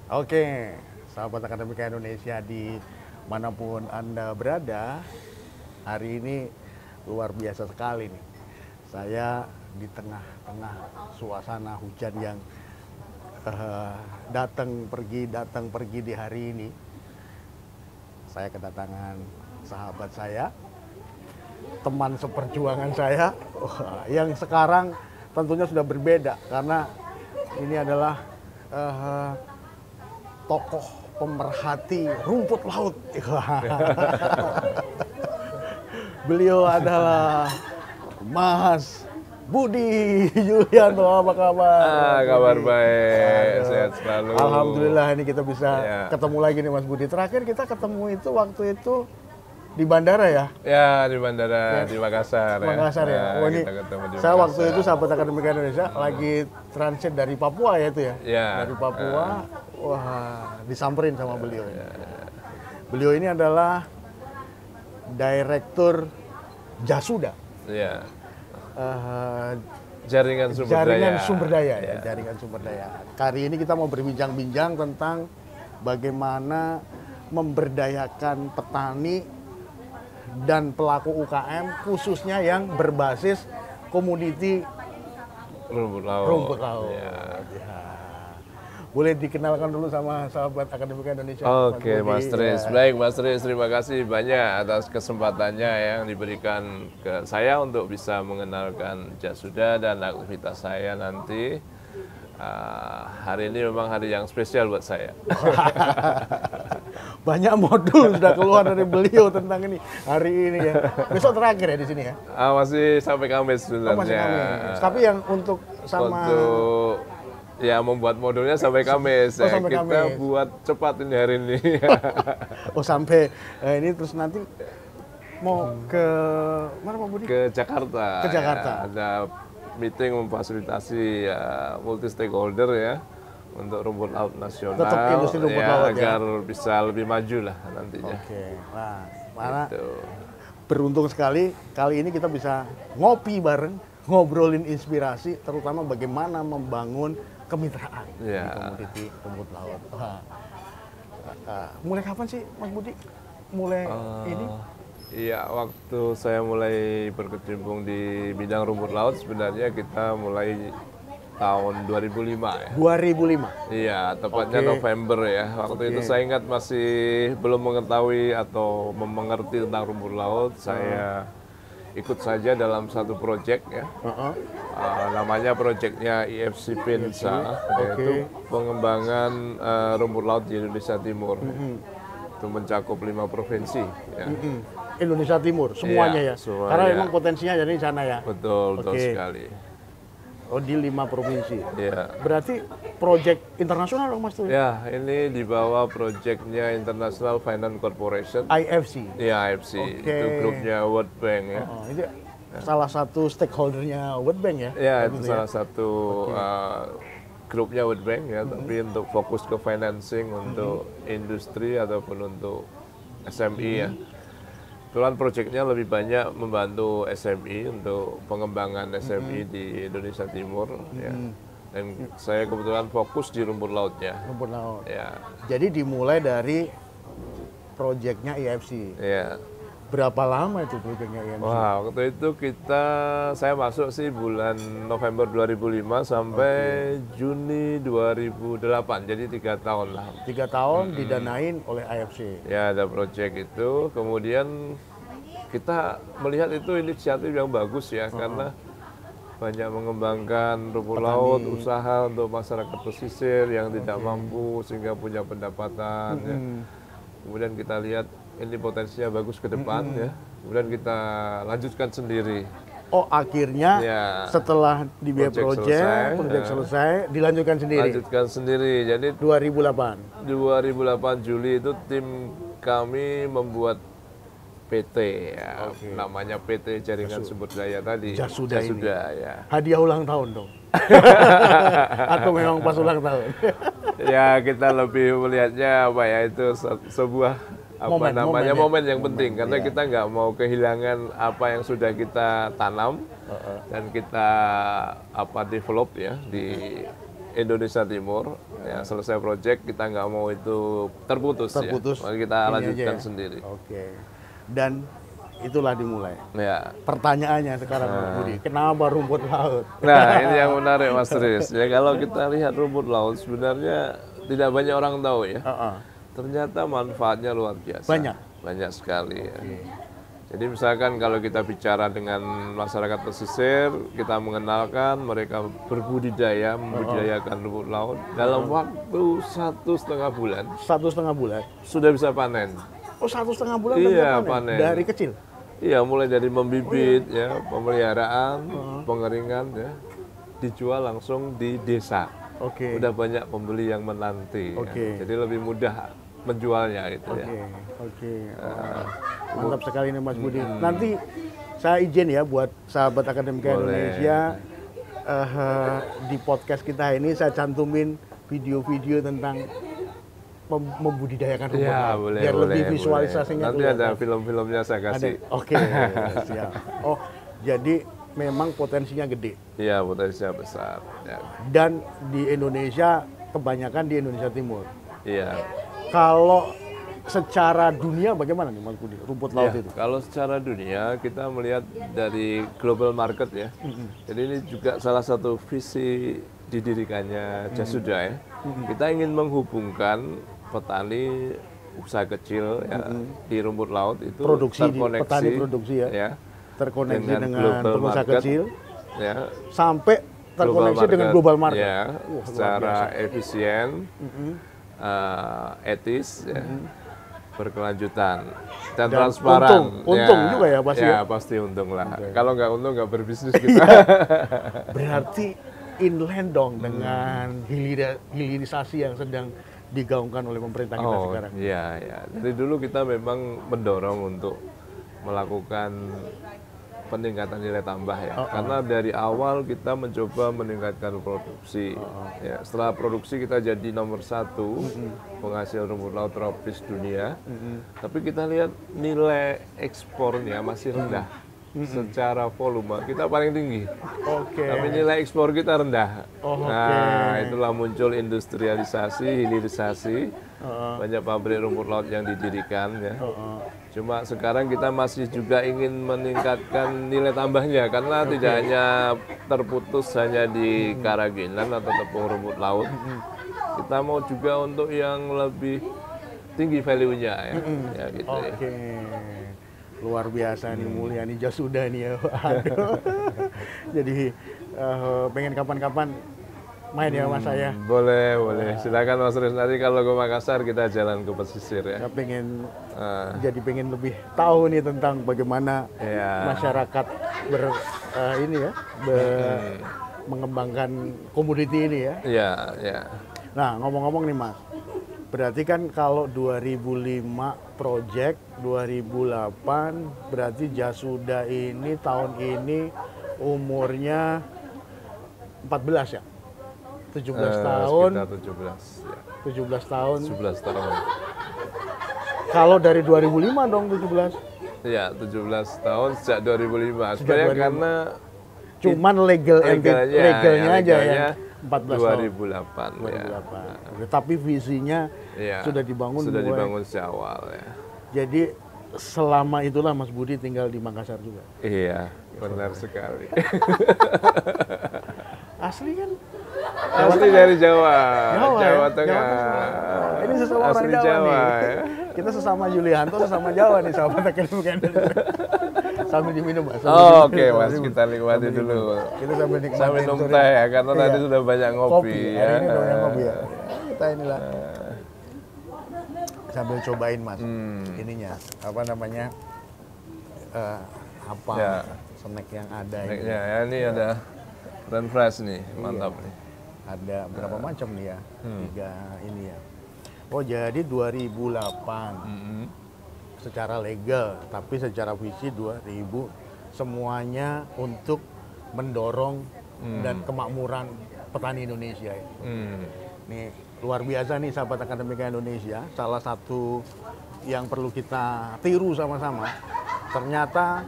Oke, sahabat Akademika Indonesia di manapun Anda berada, hari ini luar biasa sekali nih. Saya di tengah-tengah suasana hujan yang datang pergi di hari ini. Saya kedatangan sahabat saya, teman seperjuangan saya, yang sekarang tentunya sudah berbeda karena ini adalah tokoh pemerhati rumput laut. Beliau adalah Mas Budi Yulianto. Apa kabar? Kabar baik, sehat selalu. Alhamdulillah ini kita bisa ketemu lagi nih Mas Budi. Terakhir kita ketemu itu waktu itu di bandara ya? Ya, di bandara di Makassar. Makassar ya. Nah, Ini saya waktu itu sahabat Akademika Indonesia lagi transit dari Papua ya itu ya? Ya. Dari Papua, wah disamperin sama beliau. Beliau ini adalah Direktur Jasuda. Ya. Jaringan sumber daya. Jaringan sumber daya. Kali ini kita mau berbincang-bincang tentang bagaimana memberdayakan petani dan pelaku UKM khususnya yang berbasis komoditi rumput laut. Ya. Boleh dikenalkan dulu sama sahabat Akademika Indonesia. Oke, Mas Tris. Baik, Mas Tris, terima kasih banyak atas kesempatannya yang diberikan ke saya untuk bisa mengenalkan Jasuda dan aktivitas saya nanti. Hari ini memang hari yang spesial buat saya. Banyak modul sudah keluar dari beliau tentang ini hari ini ya. Besok terakhir ya di sini ya? Masih sampai Kamis sebenarnya. Masih Kamis. Tapi yang untuk ya membuat modulnya sampai Kamis. Sampai kita Kamis. Buat cepat ini hari ini. Sampai ini terus nanti mau ke mana Pak Budi? Ke Jakarta. Ke Jakarta. Ya, ada meeting memfasilitasi multi stakeholder ya untuk rumput laut nasional. Tetap industri rumput laut agar bisa lebih maju lah nantinya. Oke. Nah, mana Gitu. beruntung sekali kali ini kita bisa ngopi bareng, ngobrolin inspirasi, terutama bagaimana membangun kemitraan di komoditi rumput laut. Mulai kapan sih Mas Budi? Mulai ini? Iya, waktu saya mulai berkecimpung di bidang rumput laut sebenarnya kita mulai tahun 2005 ya. 2005? Iya, tepatnya November ya. Waktu itu saya ingat masih belum mengetahui atau mengerti tentang rumput laut. Saya ikut saja dalam satu proyek ya. Namanya proyeknya IFC Pinsa, yaitu pengembangan rumput laut di Indonesia Timur. Itu mencakup 5 provinsi. Ya. Indonesia Timur, semuanya ya? Semuanya. Karena memang potensinya ada di sana ya? Betul sekali. Oh, di 5 provinsi? Iya. Berarti proyek internasional dong Mas tuh? Ya, ini di bawah proyeknya International Finance Corporation. IFC? Iya, IFC. Itu grupnya World Bank ya. Ini salah satu stakeholdernya World Bank ya? Ya, itu salah satu grupnya World Bank ya, tapi untuk fokus ke financing untuk industri ataupun untuk SME ya. Kebetulan proyeknya lebih banyak membantu SME untuk pengembangan SME di Indonesia Timur ya. Dan saya kebetulan fokus di rumput lautnya. Rumput laut. Ya. Jadi dimulai dari proyeknya IFC. Ya. Berapa lama itu proyeknya IFC? Wah, waktu itu saya masuk sih bulan November 2005 sampai Juni 2008, jadi 3 tahun lah. 3 tahun didanain oleh IFC. Ya, ada proyek itu, kemudian kita melihat itu inisiatif yang bagus ya, karena banyak mengembangkan rumput laut, usaha untuk masyarakat pesisir yang tidak mampu sehingga punya pendapatan. Ya. Kemudian kita lihat ini potensinya bagus ke depan ya. Kemudian kita lanjutkan sendiri. Oh, akhirnya setelah dibiaya proyek selesai, dilanjutkan sendiri. Lanjutkan sendiri. Jadi 2008 Juli itu tim kami membuat PT ya. Namanya PT Jaringan Sumber Daya tadi. Jasuda ya. Hadiah ulang tahun dong. Atau memang pas ulang tahun? Ya, kita lebih melihatnya apa ya, itu sebuah momen yang penting karena kita nggak mau kehilangan apa yang sudah kita tanam dan kita develop ya di Indonesia Timur. Ya, selesai proyek kita nggak mau itu terputus. Ya. Kita lanjutkan sendiri. Oke. Dan itulah dimulai. Ya. Pertanyaannya sekarang Mas Budi, kenapa rumput laut? Nah, ini yang menarik Mas Riz. Ya, kalau kita lihat rumput laut sebenarnya tidak banyak orang tahu ya. Ternyata manfaatnya luar biasa. Banyak sekali ya. Jadi misalkan kalau kita bicara dengan masyarakat pesisir, kita mengenalkan mereka berbudidaya, membudidayakan rumput laut dalam waktu 1,5 bulan. 1,5 bulan? Sudah bisa panen. Oh, 1,5 bulan iya, bisa panen? Dari kecil? Iya, mulai dari membibit, ya, pemeliharaan, pengeringan, ya, dijual langsung di desa. Udah banyak pembeli yang menanti. Ya. Jadi lebih mudah menjualnya itu ya. Mantap sekali nih Mas Budi. Nanti saya izin ya buat sahabat Akademika Indonesia, di podcast kita ini saya cantumin video-video tentang membudidayakan rumput laut. Biar lebih visualisasinya. Nanti ada film-filmnya saya kasih. Siap. Oh, jadi memang potensinya gede. Iya, potensinya besar. Ya. Dan di Indonesia, kebanyakan di Indonesia Timur. Iya. Kalau secara dunia bagaimana nih Mas Budi, rumput laut itu? Kalau secara dunia kita melihat dari global market ya. Jadi ini juga salah satu visi didirikannya Jasuda ya. Kita ingin menghubungkan petani usaha kecil ya, di rumput laut itu terkoneksi, petani produksi ya, terkoneksi dengan pengusaha kecil ya, sampai terkoneksi dengan global market ya, secara efisien, etis, ya, berkelanjutan dan transparan. Untung juga ya pasti. Ya pasti untung lah. Kalau nggak untung nggak berbisnis kita. Berarti inland dong dengan hilirisasi yang sedang digaungkan oleh pemerintah kita sekarang. Iya, ya. Dari dulu kita memang mendorong untuk melakukan peningkatan nilai tambah ya. Karena dari awal kita mencoba meningkatkan produksi. Ya, setelah produksi kita jadi nomor 1 penghasil rumput laut tropis dunia. Tapi kita lihat nilai ekspornya masih rendah. Secara volume kita paling tinggi, tapi nilai ekspor kita rendah. Nah, itulah muncul industrialisasi, hilirisasi, banyak pabrik rumput laut yang didirikan ya. Cuma sekarang kita masih juga ingin meningkatkan nilai tambahnya karena tidak hanya terputus hanya di karaginan atau tepung rumput laut. Kita mau juga untuk yang lebih tinggi value-nya ya, ya gitu ya. Luar biasa nih, mulia nih Jasuda nih ya. Aduh. Jadi pengen kapan-kapan main ya Mas saya. Boleh. Silakan Mas Riz, nanti kalau ke Makassar kita jalan ke pesisir ya. Saya pengen pengen lebih tahu nih tentang bagaimana masyarakat mengembangkan komoditi ini ya. Iya. Nah, ngomong-ngomong nih Mas, berarti kan kalau 2005 project, 2008 berarti Jasuda ini tahun ini umurnya 14 ya? 17 tahun. Sekitar 17 ya. 17 tahun. 17 tahun. Kalau dari 2005 dong 17. Iya, 17 tahun sejak 2005. Sebenarnya karena cuman legalnya aja ya. 14 2008 ya. Tapi visinya sudah dibangun sejak awal ya. Jadi selama itulah Mas Budi tinggal di Makassar juga. Iya, benar sekali. Asli kan? Asli dari Jawa Tengah. Ini sesama orang Jawa nih. Ya? Kita sesama Yulianto, sesama Jawa nih sahabat Akademika Indonesia. Sambil diminum Mas. Oke Mas, kita nikmati dulu. Kita sambil minum teh ya, karena tadi sudah banyak ngopi ya. Hari ini udah banyak ngopi ya. Kita inilah sambil cobain Mas. Ininya apa namanya? Snack yang ada ini. Ya, ini ada Brand fresh nih, mantap nih. Ada berapa macam nih ya? 3 ini ya. Oh jadi 2008 secara legal, tapi secara visi 2000 semuanya untuk mendorong dan kemakmuran petani Indonesia. Nih luar biasa nih sahabat Akademika Indonesia. Salah satu yang perlu kita tiru sama-sama. Ternyata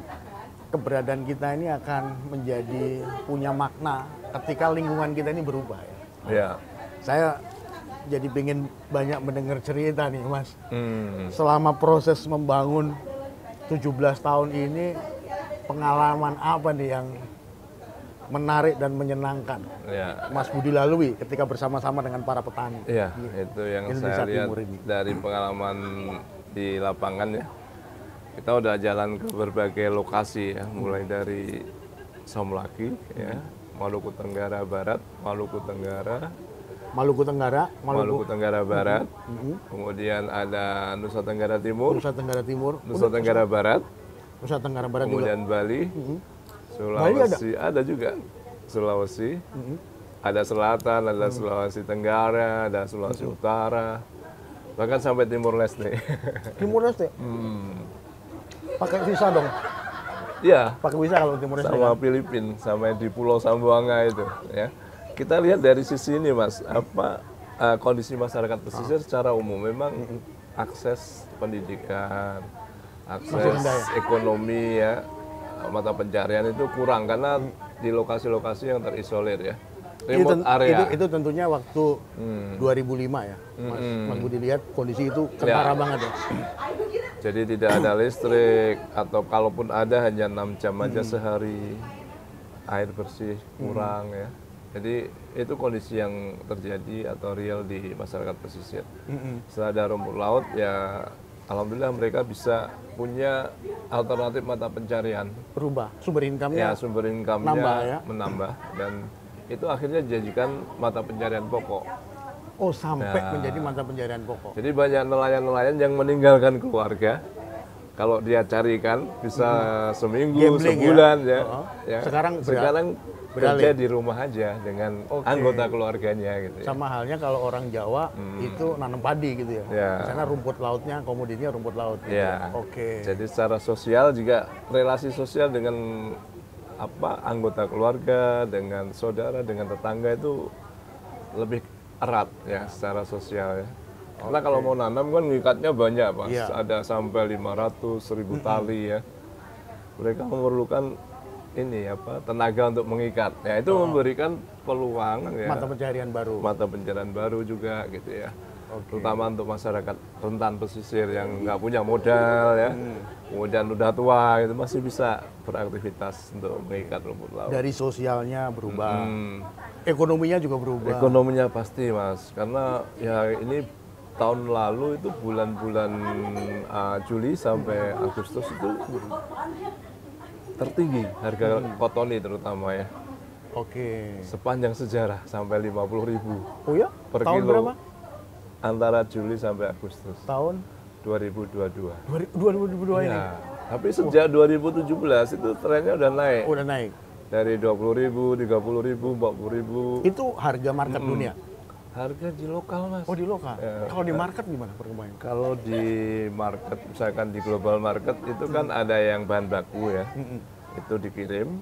keberadaan kita ini akan menjadi punya makna ketika lingkungan kita ini berubah ya. Ya. Saya jadi pengen banyak mendengar cerita nih Mas. Selama proses membangun 17 tahun ini, pengalaman apa nih yang menarik dan menyenangkan Ya. Mas Budi lalui ketika bersama-sama dengan para petani? Iya, itu yang Indonesia saya lihat Timur ini. dari pengalaman di lapangan ya. Kita udah jalan ke berbagai lokasi ya, mulai dari Somlaki ya, Maluku Tenggara Barat, Maluku Tenggara, Maluku Tenggara, Maluku Tenggara Barat, kemudian ada Nusa Tenggara Timur, Nusa Tenggara Timur, Nusa Tenggara Barat, Nusa Tenggara Barat juga. kemudian Bali, Sulawesi ada juga, Sulawesi, ada Selatan, ada Sulawesi Tenggara, ada Sulawesi Utara, bahkan sampai Timur Leste. Timur Leste. Pakai visa dong. Iya, Pakai visa kalau Timur Leste. sama Filipina, sampai di Pulau Sambuanga itu ya. Kita lihat dari sisi ini Mas, apa kondisi masyarakat pesisir secara umum memang akses pendidikan, akses ekonomi ya, mata pencarian itu kurang karena di lokasi-lokasi yang terisolir ya. Remote area. Itu tentunya waktu 2005 ya. Mas Budi lihat kondisi itu kentara banget ya. Jadi tidak ada listrik atau kalaupun ada hanya 6 jam aja sehari, air bersih kurang ya. Jadi itu kondisi yang terjadi atau real di masyarakat pesisir. Setelah ada rumput laut ya, alhamdulillah mereka bisa punya alternatif mata pencarian. Berubah sumber income-nya. Ya sumber income-nya nambah ya? menambah dan itu akhirnya dijadikan mata pencarian pokok. Oh, sampai menjadi mata pencarian pokok. Jadi banyak nelayan-nelayan yang meninggalkan keluarga. Kalau dia carikan bisa seminggu, Gambling, sebulan ya. Ya. Sekarang kerja di rumah aja dengan anggota keluarganya gitu ya. Sama halnya kalau orang Jawa itu nanam padi gitu ya. Ya. Karena rumput lautnya, komodinya rumput laut. Gitu. Ya. Oke. Jadi secara sosial juga relasi sosial dengan anggota keluarga, dengan saudara, dengan tetangga itu lebih erat ya secara sosial ya. Karena kalau mau nanam kan ngikatnya banyak Mas, ada sampai 500, 1000 tali ya. Mereka memerlukan ini tenaga untuk mengikat. Ya itu memberikan peluang ya. Mata pencarian baru. Mata pencarian baru juga gitu ya. Terutama untuk masyarakat rentan pesisir yang nggak punya modal ya, kemudian udah tua itu masih bisa beraktivitas untuk mengikat rumput laut. Dari sosialnya berubah, ekonominya juga berubah. Ekonominya pasti Mas, karena ya ini tahun lalu itu bulan-bulan Juli sampai Agustus itu tertinggi harga kotoni terutama ya. Oke. Sepanjang sejarah sampai 50.000. Oh ya? Per Tahun kilo. berapa? Antara Juli sampai Agustus. Tahun 2022. 2022 ini. Ya, tapi sejak 2017 itu trennya udah naik. Udah naik. Dari 20.000, 30.000, 40.000. Itu harga market dunia. Harga di lokal Mas. Oh di lokal. Ya. Kalau di market gimana perkembangannya? Kalau di market, misalkan di global market itu kan ada yang bahan baku ya. Itu dikirim.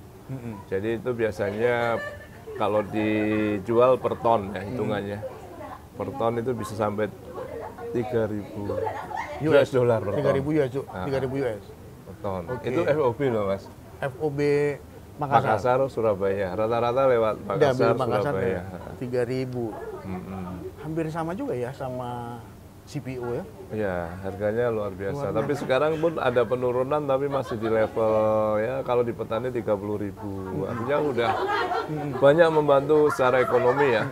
Jadi itu biasanya kalau dijual per ton ya hitungannya. Per ton itu bisa sampai 3.000 US dollar per ton. 3.000 US, 3.000 US. Per ton. Itu FOB loh Mas. FOB Makassar. Makassar, Surabaya. Rata-rata lewat Makassar, Surabaya. 3.000. Hampir sama juga ya sama CPO ya? Iya, harganya luar biasa. Tapi sekarang pun ada penurunan tapi masih di level ya kalau di petani 30.000. Artinya udah banyak membantu secara ekonomi ya.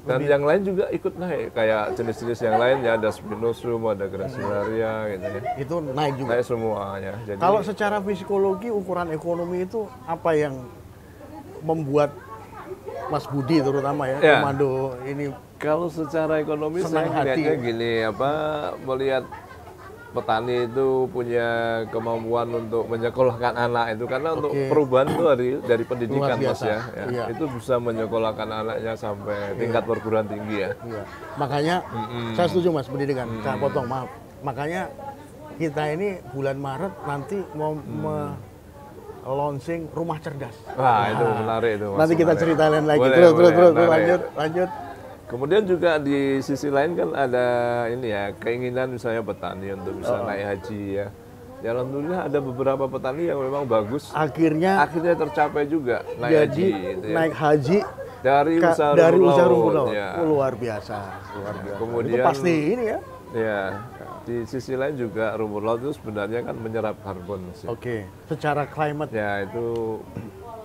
Dan yang lain juga ikut naik, kayak jenis-jenis yang lain ya ada Spinosum, ada Gracilaria gitu ya. Itu naik juga. Naik semuanya. Jadi kalau secara psikologi ukuran ekonomi itu apa yang membuat Mas Budi terutama ya, komando ini? Kalau secara ekonomi saya melihatnya gini, melihat petani itu punya kemampuan untuk menyekolahkan anak itu karena untuk perubahan itu dari pendidikan Mas ya. Itu bisa menyekolahkan anaknya sampai tingkat perguruan tinggi ya. Makanya saya setuju Mas pendidikan. Saya potong maaf. Makanya kita ini bulan Maret nanti mau launching rumah cerdas. Wah itu menarik itu Mas. Nanti kita ceritain lagi. Boleh, Terus lanjut. Kemudian juga di sisi lain kan ada ini ya, keinginan misalnya petani untuk bisa naik haji ya. Ya alhamdulillah ada beberapa petani yang memang bagus. Akhirnya tercapai juga naik haji. Gitu ya. Naik haji Dari usaha dari rumput usaha laut, rumput laut. ya. Luar biasa, luar biasa. Kemudian- Itu pasti ini ya. Ya, di sisi lain juga rumput laut itu sebenarnya kan menyerap karbon sih. Oke, secara climate. Ya, itu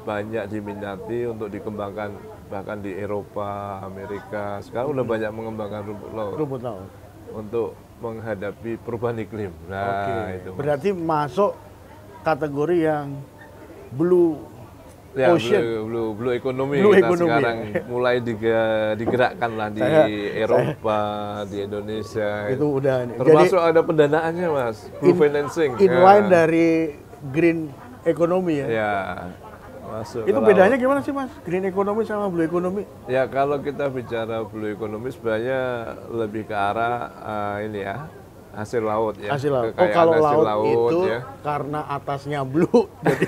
banyak diminati untuk dikembangkan bahkan di Eropa, Amerika. Sekarang udah banyak mengembangkan rumput laut Rumput laut. untuk menghadapi perubahan iklim. Nah, Oke. itu. Berarti masuk kategori yang blue Ya, ocean. blue economy Blue kita economy, sekarang ya. mulai digerakkan lah di Eropa, di Indonesia. Itu udah. Termasuk ada pendanaannya, Mas. Blue financing. Inline Ya. dari green economy ya. Ya, masuk. Itu Kalau- bedanya gimana sih Mas? Green economy sama blue economy? Ya, kalau kita bicara blue economy sebenarnya lebih ke arah ini ya, hasil laut ya. Hasil laut. Oh, Kekayaan kalau hasil laut itu ya. karena atasnya blue, jadi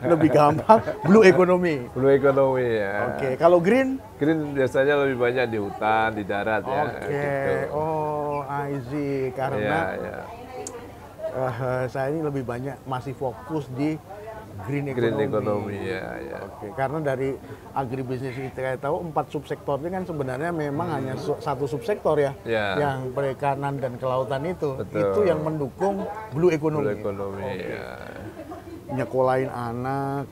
lebih gampang blue economy. Blue economy ya. Oke, kalau green? Green biasanya lebih banyak di hutan, di darat ya. Oke, Gitu. oh I see. Karena Ya, ya. saya ini lebih banyak masih fokus di green Green economy. economy ya, ya. Oke, karena dari agribisnis kita tahu 4 subsektor ini kan sebenarnya memang hanya satu subsektor ya, Ya. yang perikanan dan kelautan itu Betul. yang mendukung blue Blue economy. economy ya. Nyekolahin anak,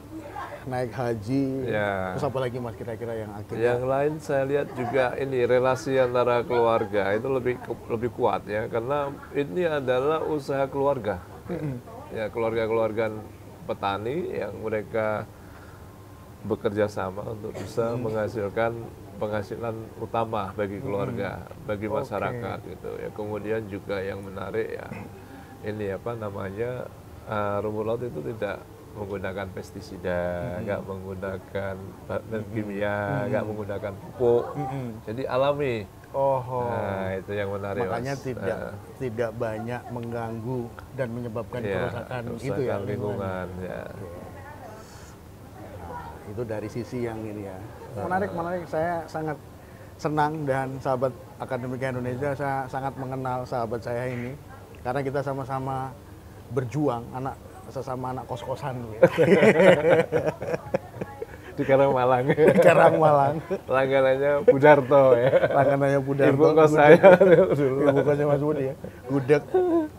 naik haji, Ya. terus apa lagi Mas kira-kira yang akhirnya? Yang lain saya lihat juga ini relasi antara keluarga itu lebih kuat ya, karena ini adalah usaha keluarga. Ya, keluarga-keluarga petani yang mereka bekerja sama untuk bisa menghasilkan penghasilan utama bagi keluarga, bagi masyarakat gitu ya. Kemudian juga yang menarik ya, ini apa namanya, rumput laut itu tidak menggunakan pestisida, nggak menggunakan bahan kimia, nggak menggunakan pupuk, jadi alami. Oh, Nah, itu yang menarik, makanya Mas. tidak banyak mengganggu dan menyebabkan Ya, kerusakan itu ya kerusakan lingkungan. lingkungan ya. Nah, itu dari sisi yang ini ya. Menarik. Saya sangat senang dan sahabat Akademika Indonesia, saya sangat mengenal sahabat saya ini karena kita sama-sama berjuang, sesama anak kos-kosan. Di Karangmalang. Di Karangmalang. Langganannya Budarto ya. Langganannya Budarto. Ibu kos saya dulu. Ibu kosnya Mas Budi ya. Gudeg,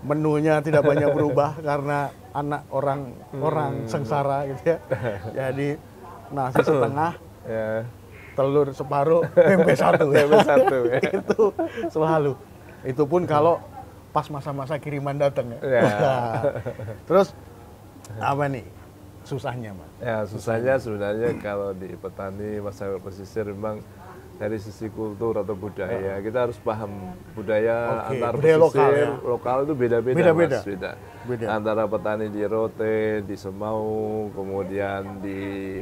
menunya tidak banyak berubah karena anak orang sengsara gitu ya. Jadi nasi setengah, Ya. telur separuh, tempe satu. Tempe satu ya. Itu selalu. Itu pun kalau pas masa-masa kiriman datang ya. Ya. Terus apa nih susahnya Mas? Ya, susahnya sebenarnya kalau di petani masyarakat pesisir memang dari sisi kultur atau budaya kita harus paham budaya Oke, antar budaya pesisir lokal ya. itu beda-beda, Beda-beda. Mas, beda. Beda. Antara petani di Rote, di Semau, kemudian di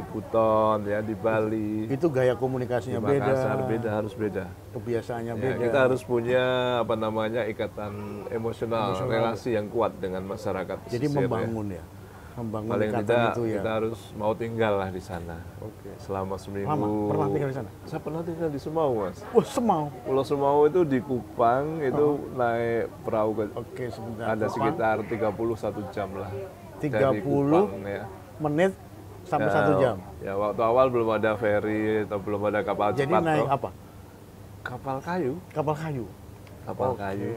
Buton ya, di Bali, Itu gaya di komunikasinya beda, Makassar beda, harus beda. kebiasaannya Ya, beda. kita harus punya apa namanya ikatan emosional, relasi yang kuat dengan masyarakat pesisir. Jadi ya. membangun ya. Membangun Paling ikatan tidak itu ya. kita harus mau tinggal lah di sana. Oke. Selama seminggu. Lama pernah tinggal di sana? Saya pernah tinggal di Semau, Mas. Wah, Semau. Pulau Semau itu di Kupang itu naik perahu ke Oke, sebentar. ada Kupang, sekitar 31 jam lah. 30 Dari Kupang, ya. menit sampai Ya, 1 jam. Ya, waktu awal belum ada ferry atau belum ada kapal Jadi cepat. naik toh. apa? Kapal kayu. Kapal kayu. Kapal Oke. kayu.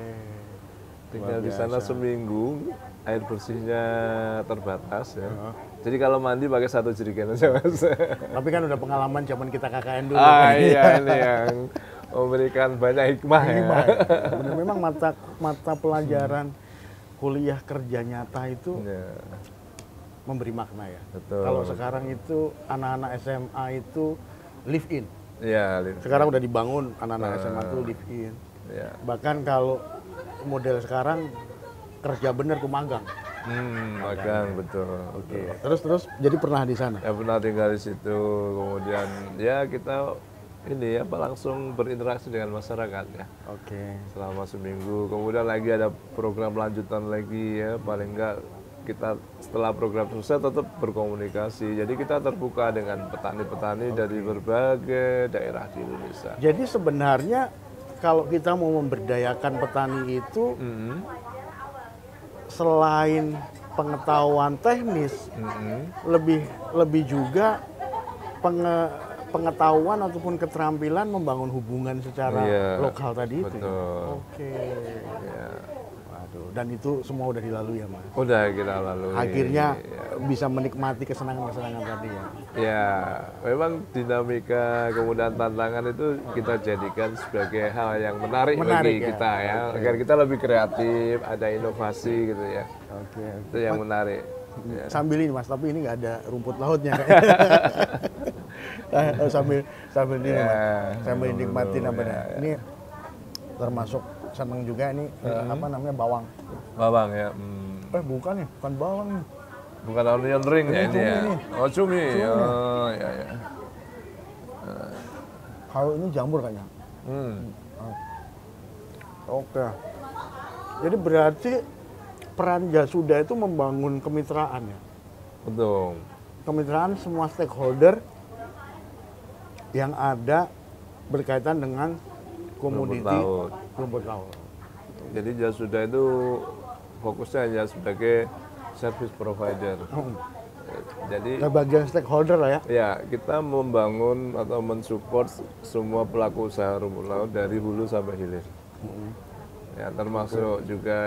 Tinggal Luar di sana biasa. seminggu, air bersihnya terbatas ya. Jadi kalau mandi pakai 1 jerigen aja, Mas. Tapi kan udah pengalaman zaman kita KKN dulu. Ah kan. iya, ini yang memberikan banyak hikmah ya. Benar, memang mata pelajaran kuliah kerja nyata itu Ya, memberi makna ya. betul. Kalau sekarang itu anak-anak SMA itu live in. Ya, Sekarang udah dibangun anak-anak SMA itu live in. ya. Bahkan kalau model sekarang kerja bener ke magang. Magang betul. Oke. Terus jadi pernah di sana. Ya pernah tinggal di situ, kemudian ya kita ini apa langsung berinteraksi dengan masyarakat ya Oke. selama seminggu. Kemudian lagi ada program lanjutan lagi ya, paling enggak kita setelah program selesai tetap berkomunikasi. Jadi kita terbuka dengan petani-petani dari berbagai daerah di Indonesia. Jadi sebenarnya kalau kita mau memberdayakan petani itu selain pengetahuan teknis lebih juga pengetahuan ataupun keterampilan membangun hubungan secara lokal tadi itu. Betul. Oke. Ya. Waduh, dan itu semua udah dilalui ya Mas? Udah kita lalui. Akhirnya bisa menikmati kesenangan-kesenangan tadi ya? Ya, memang dinamika kemudahan tantangan itu kita jadikan sebagai hal yang menarik bagi kita ya. Agar kita lebih kreatif, ada inovasi gitu ya. Oke. Itu yang menarik. Ya. Sambil ini Mas, tapi ini nggak ada rumput lautnya sambil ini Mas, sambil nikmatin apa ya. Ini termasuk seneng juga ini apa namanya bawang. Bawang ya. Bukan ya, bukan bawang nih. Bukan onion ring ya ini ya. Oh cumi. Oh ya ya. Kalau ini jamur kayaknya. Oke. Jadi berarti peran Jasuda itu membangun kemitraan ya. Betul. Kemitraan semua stakeholder yang ada berkaitan dengan komoditi rumput laut. Jadi Jasuda itu fokusnya hanya sebagai service provider. Jadi bagian stakeholder lah ya. Ya, kita membangun atau mensupport semua pelaku usaha rumput laut dari hulu sampai hilir. Ya, termasuk juga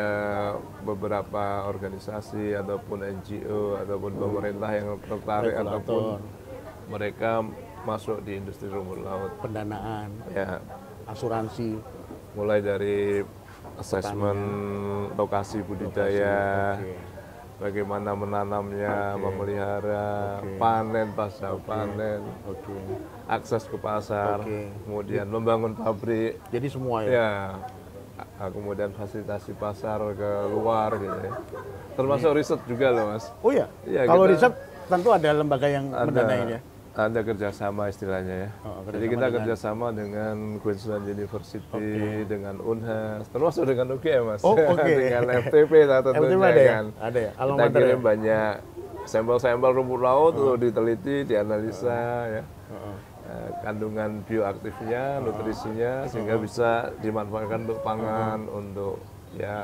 beberapa organisasi ataupun NGO ataupun pemerintah yang tertarik ataupun mereka masuk di industri rumput laut. Pendanaan, ya, asuransi, mulai dari asesmen lokasi budidaya, bagaimana menanamnya, memelihara, panen pasca panen, akses ke pasar, kemudian membangun pabrik. Jadi semua ya. Ya, kemudian fasilitasi pasar ke luar gitu ya. Termasuk riset juga loh Mas. Oh ya? Ya, kalau riset tentu ada lembaga yang mendanai ya. Ada kerjasama istilahnya ya. Jadi kita kerjasama dengan Queensland University, dengan UNHAS, termasuk dengan UGM Mas. Dengan FTP tentunya kan. Ada ya. Kita kirim banyak sampel-sampel rumput laut untuk diteliti, dianalisa ya. Kandungan bioaktifnya, nutrisinya, sehingga bisa dimanfaatkan untuk pangan, untuk ya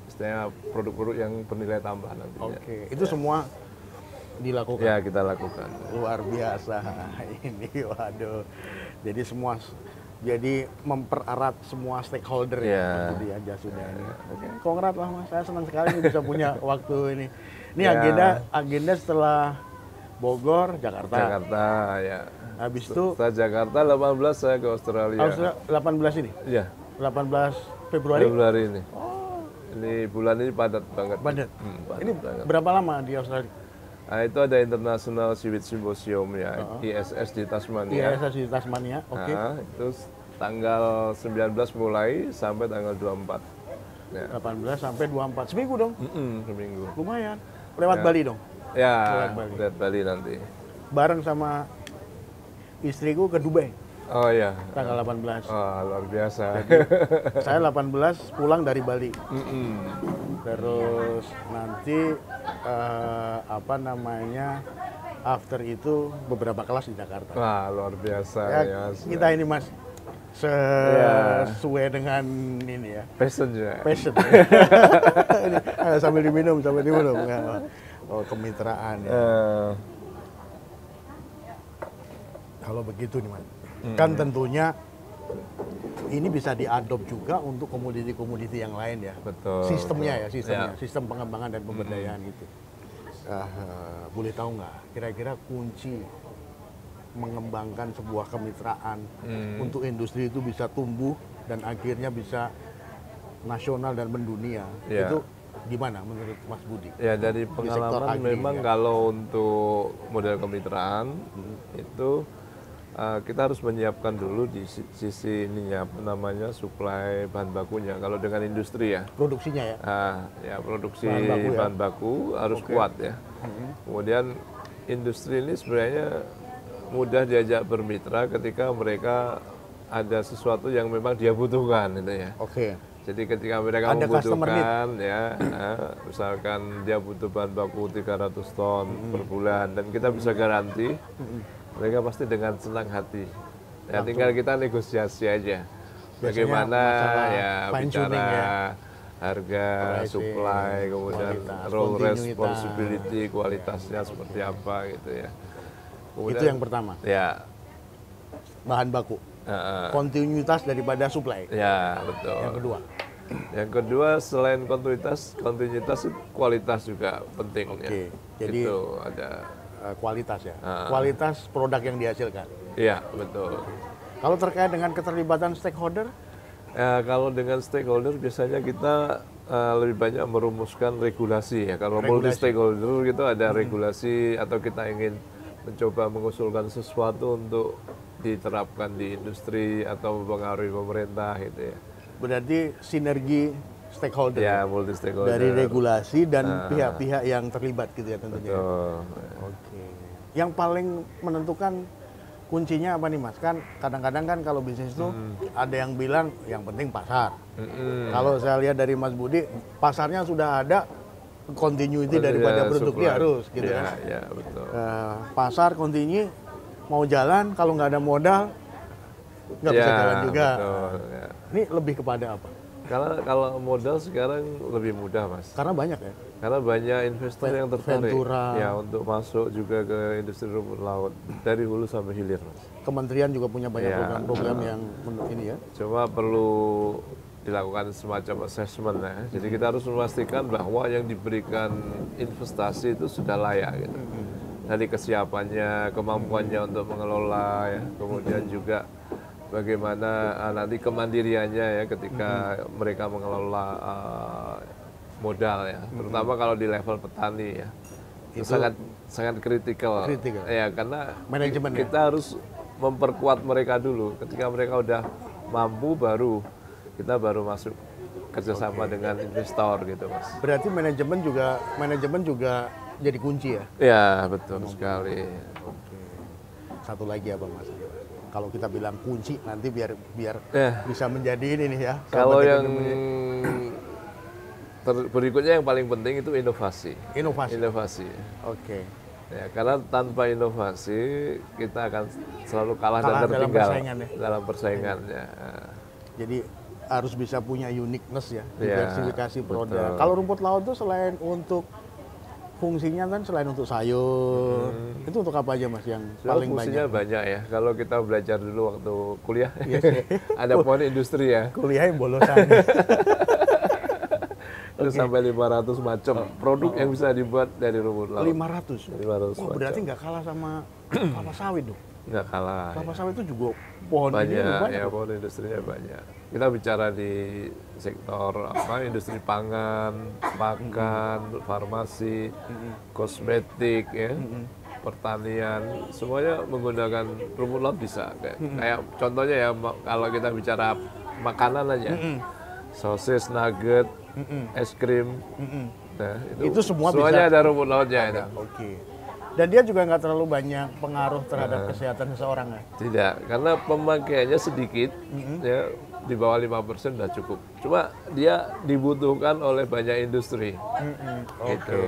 istilahnya produk-produk yang bernilai tambah nantinya. Itu semua dilakukan? Ya, kita lakukan. Luar biasa ini, waduh. Jadi semua, jadi mempererat semua stakeholder ya di Jasuda ini. Kongrat lah Mas, saya senang sekali bisa punya waktu ini. Ini agenda setelah Bogor, Jakarta. Jakarta, ya. Habis itu setelah Jakarta 18 saya ke Australia. 18 ini? Iya. 18 Februari? Februari ini. Ini bulan ini padat banget. Padat? Ini banget. Berapa lama di Australia? Nah, itu ada International Seaweed Symposium ya, ISS di Tasmania. ISS di Tasmania, oke. Itu tanggal 19 mulai sampai tanggal 24. Ya. 18 sampai 24, seminggu dong? Seminggu. Lumayan. Lewat Bali dong? Ya, lewat Bali nanti. Bareng sama istriku ke Dubai. Oh iya. Tanggal 18. Oh, luar biasa. Jadi, saya 18 pulang dari Bali. Terus nanti after itu beberapa kelas di Jakarta. Wah, luar biasa ya. Kita ini Mas sesuai dengan ini ya. Passion ya. Passion. sambil diminum. Oh, kemitraan ya. Kalau begitu nih Mas, kan tentunya ini bisa diadop juga untuk komoditi-komoditi yang lain ya. Betul. Sistemnya, sistem pengembangan dan pemberdayaan gitu. Boleh tahu nggak kira-kira kunci mengembangkan sebuah kemitraan untuk industri itu bisa tumbuh dan akhirnya bisa nasional dan mendunia, itu gimana menurut Mas Budi? Ya, dari pengalaman memang kalau untuk model kemitraan itu kita harus menyiapkan dulu di sisi ininya, supply bahan bakunya. Kalau dengan industri ya. Produksinya ya? Ya, produksi bahan baku harus kuat ya. Kemudian industri ini sebenarnya mudah diajak bermitra ketika mereka ada sesuatu yang memang dia butuhkan itu ya. Jadi ketika mereka membutuhkan ya, misalkan dia butuh bahan baku 300 ton per bulan dan kita bisa garansi, mereka pasti dengan senang hati. Ya, tinggal kita negosiasi aja. Bagaimana ya bicara harga, supply, kemudian role responsibility, kualitasnya seperti apa gitu ya. Kemudian, itu yang pertama. Ya, bahan baku. Kontinuitas daripada supply. Ya, betul. Yang kedua selain kontinuitas kualitas juga penting. Oke. Ya. Jadi itu ada kualitas ya. Kualitas produk yang dihasilkan. Iya, betul. Kalau terkait dengan keterlibatan stakeholder? Ya, kalau dengan stakeholder biasanya kita lebih banyak merumuskan regulasi ya. Kalau multi stakeholder gitu ada regulasi atau kita ingin mencoba mengusulkan sesuatu untuk diterapkan di industri atau mempengaruhi pemerintah gitu ya. Berarti sinergi stakeholder. Ya, multi stakeholder. Dari regulasi dan pihak-pihak yang terlibat gitu ya tentunya. Betul. Oke. Yang paling menentukan kuncinya apa nih Mas? Kan kadang-kadang kan kalau bisnis itu ada yang bilang yang penting pasar. Kalau saya lihat dari Mas Budi, pasarnya sudah ada, continuity daripada produknya harus gitu kan. Ya, betul. Pasar continue mau jalan, kalau nggak ada modal nggak bisa jalan juga. Betul, ya. Ini lebih kepada apa? Kalau modal sekarang lebih mudah Mas. Karena banyak ya. Karena banyak investor yang tertarik Ventura. ya untuk masuk juga ke industri rumput laut dari hulu sampai hilir Mas. Kementerian juga punya banyak program-program yang ini ya. Cuma perlu dilakukan semacam assessment ya. Jadi kita harus memastikan bahwa yang diberikan investasi itu sudah layak gitu. Dari kesiapannya, kemampuannya untuk mengelola ya, kemudian juga bagaimana nanti kemandiriannya ya ketika mereka mengelola modal ya, terutama kalau di level petani ya. Itu sangat kritikal. Ya, karena manajemen kita harus memperkuat mereka dulu. Ketika mereka udah mampu kita baru masuk kerjasama dengan investor gitu Mas. Berarti manajemen juga jadi kunci ya? Ya, betul sekali. Oke. Satu lagi apa Mas? Kalau kita bilang kunci nanti biar bisa menjadi ini nih ya. Kalau yang berikutnya yang paling penting itu inovasi. Inovasi. Oke. Ya, karena tanpa inovasi kita akan selalu kalah dan tertinggal dalam persaingannya. Jadi harus bisa punya uniqueness ya, diversifikasi produk. Betul. Kalau rumput laut itu selain untuk fungsinya kan selain untuk sayur, itu untuk apa aja Mas yang paling fungsinya banyak ya. Kalau kita belajar dulu waktu kuliah, ada pohon industri ya. Kuliah yang bolosan. Itu sampai 500 macam produk yang bisa dibuat dari rumput laut. 500? Wah, berarti nggak kalah sama kelapa sawit dong? Nggak kalah. Kelapa sawit itu juga pohon banyak. Ya, pohon industrinya banyak. Kita bicara di sektor industri pangan, pakan, farmasi, kosmetik ya, pertanian, semuanya menggunakan rumput laut bisa. Kayak contohnya ya kalau kita bicara makanan aja, sosis, nugget, es krim, nah, itu semuanya bisa. ada rumput lautnya itu. Oke. Dan dia juga nggak terlalu banyak pengaruh terhadap kesehatan seseorang ya? Tidak, karena pemakaiannya sedikit, ya di bawah 5% sudah cukup. Cuma dia dibutuhkan oleh banyak industri. Gitu.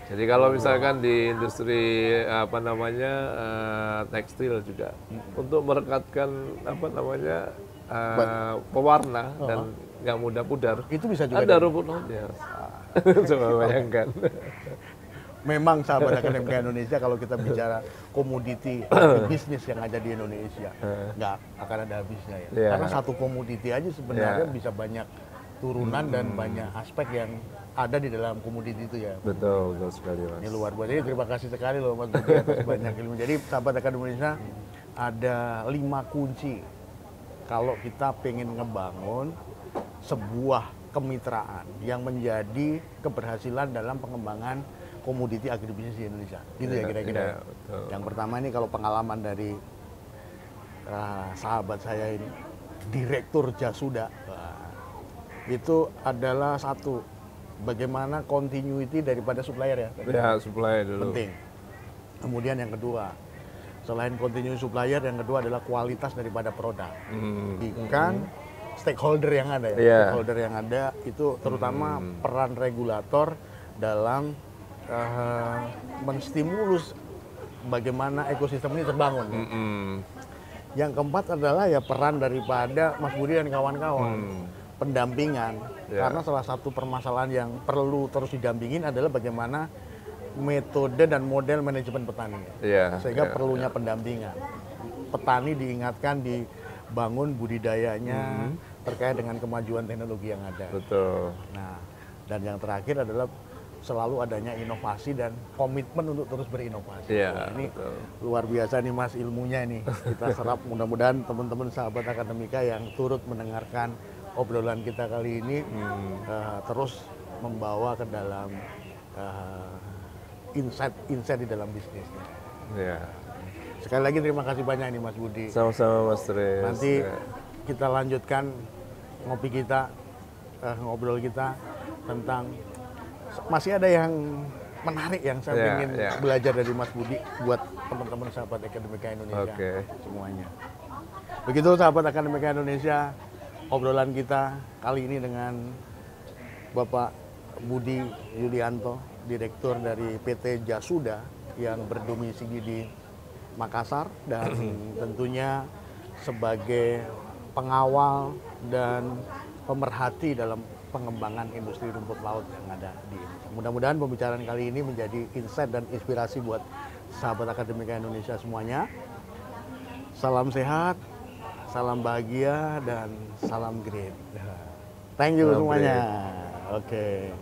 Jadi kalau misalkan di industri tekstil juga untuk merekatkan pewarna dan nggak mudah pudar. Itu bisa juga ada rumput lautnya. Coba bayangkan. Memang sahabat Akademika Indonesia kalau kita bicara komoditi bisnis yang ada di Indonesia nggak akan ada habisnya ya. Karena satu komoditi aja sebenarnya bisa banyak turunan dan banyak aspek yang ada di dalam komoditi itu ya. Betul sekali Mas. Ini luar biasa. Jadi terima kasih sekali loh Mas Budi atas banyak ilmu. Jadi sahabat Akademika Indonesia ada 5 kunci kalau kita pengen ngebangun sebuah kemitraan yang menjadi keberhasilan dalam pengembangan komoditi agribisnis di Indonesia, gitu ya kira-kira. Yang pertama ini kalau pengalaman dari sahabat saya ini, Direktur Jasuda, itu adalah satu, bagaimana continuity daripada supplier ya. Ya, supplier dulu. Penting. Kemudian yang kedua, selain continuity supplier, yang kedua adalah kualitas daripada produk. Ikan, stakeholder yang ada ya. Stakeholder yang ada itu terutama peran regulator dalam menstimulus bagaimana ekosistem ini terbangun. Yang keempat adalah ya peran daripada Mas Budi dan kawan-kawan, pendampingan. Karena salah satu permasalahan yang perlu terus didampingin adalah bagaimana metode dan model manajemen petani. Sehingga perlunya pendampingan. petani diingatkan dibangun budidayanya terkait dengan kemajuan teknologi yang ada. Betul. Nah, dan yang terakhir adalah selalu adanya inovasi dan komitmen untuk terus berinovasi. Iya, Ini betul. luar biasa nih Mas ilmunya nih. Kita serap, mudah-mudahan teman-teman sahabat akademika yang turut mendengarkan obrolan kita kali ini terus membawa ke dalam insight di dalam bisnisnya. Ya. Sekali lagi terima kasih banyak nih Mas Budi. Sama-sama Mas Tris. Nanti Ya. kita lanjutkan ngopi kita, ngobrol kita tentang masih ada yang menarik yang saya ingin belajar dari Mas Budi buat teman-teman sahabat Akademika Indonesia semuanya. Begitu sahabat Akademika Indonesia, obrolan kita kali ini dengan Bapak Budi Yulianto, Direktur dari PT Jasuda yang berdomisili di Makassar dan tentunya sebagai pengawal dan pemerhati dalam pengembangan industri rumput laut yang ada di Indonesia. Mudah-mudahan pembicaraan kali ini menjadi insight dan inspirasi buat sahabat Akademika Indonesia semuanya. Salam sehat, salam bahagia, dan salam green. Thank you semuanya. Oke.